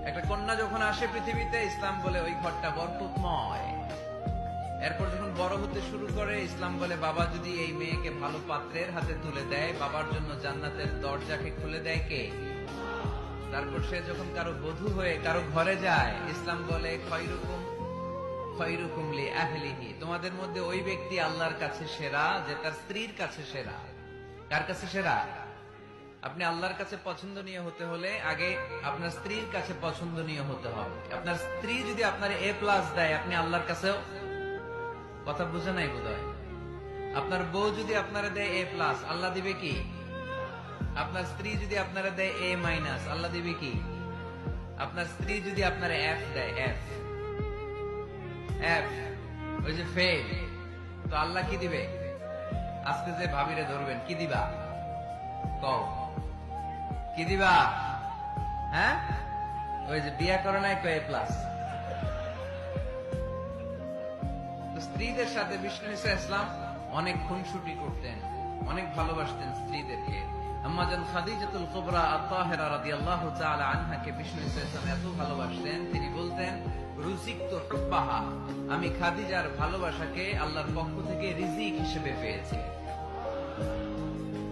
একটা কন্যা যখন আসে পৃথিবীতে, ইসলাম বলে ওই ঘরটা বরকতময়। এরপর যখন বড় হতে শুরু করে, ইসলাম বলে বাবা যদি এই মেয়েকে ভালো পাত্রের হাতে তুলে দেয়, বাবার জন্য জান্নাতের দরজাকে খুলে দেয় কে? তারপর সে যখন কারো বধূ হয়ে কারো ঘরে যায়, ইসলাম বলে খয়রুকুম খয়রুকুম লি আহলিহি, তোমাদের মধ্যে ওই ব্যক্তি আল্লাহর কাছে সেরা যে তার স্ত্রীর কাছে সেরা। কার কাছে সেরা? আপনি আল্লাহর কাছে পছন্দনীয় হতে হলে আগে আপনার স্ত্রীর কাছে পছন্দনীয় হতে হবে। আপনার স্ত্রী যদি আপনার A+ দেয়, আপনি আল্লাহর কাছেও, কথা বুঝে নাই বোধহয়। আপনার বউ যদি আপনারা দেয় A+, আল্লাহ দিবে কি? আপনার স্ত্রী যদি আপনারা দেয় A-, আল্লাহ দিবে কি? আপনার স্ত্রী যদি আপনারা F দেয়, F, ওই যে ফেল, তো আল্লাহ কি দিবে? আজকে যে ভাবিরে ধরবেন, কি দিবা? কও, কি দিবা? হ্যাঁ, ওই যে বিয়া করে নাই A+। স্ত্রীদের সাথে বিষ্ণু ইসলাম অনেক খুনসুটি করতেন, অনেক ভালোবাসতেন স্ত্রীদেরকে। আম্মাজান খাদিজাতুল কুবরা আত-তাহেরা রাদিয়াল্লাহু তাআলা আনহাকে বিষ্ণু ইসলাম এত ভালোবাসতেন, তিনি বলতেন রুজিকতু হুব্বাহা, আমি খাদিজার ভালোবাসাকে আল্লাহর পক্ষ থেকে রিজিক হিসেবে পেয়েছি।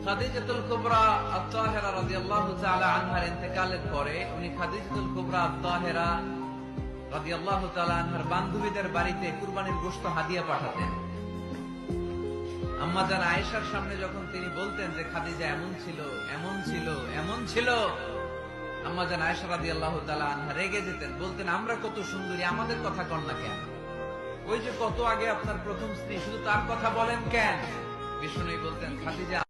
খাদিজাতুল কুবরা আত-তাহেরা রাদিয়াল্লাহু তাআলা আনহার ইন্তেকালের পরে উনি খাদিজাতুল কুবরা আত-তাহেরা রাদিয়াল্লাহু তাআলা আনহার বান্ধবীদের বাড়িতে কুরবানির গোশত হাদিয়া পাঠাতেন। আম্মাজান আয়েশার সামনে যখন তিনি বলতেন যে খাদিজা এমন ছিল, এমন ছিল, এমন ছিল, আম্মাজান আয়েশা রাদিয়াল্লাহু তাআলা আনহা রেগে যেতেন, বলতেন আমরা কত সুন্দরী, আমাদের কথা কন না কেন? ওই যে কত আগে আপনার প্রথম স্ত্রী, শুধু তার কথা বলেন কেন? বিষ্ণু বলতেন খাদিজা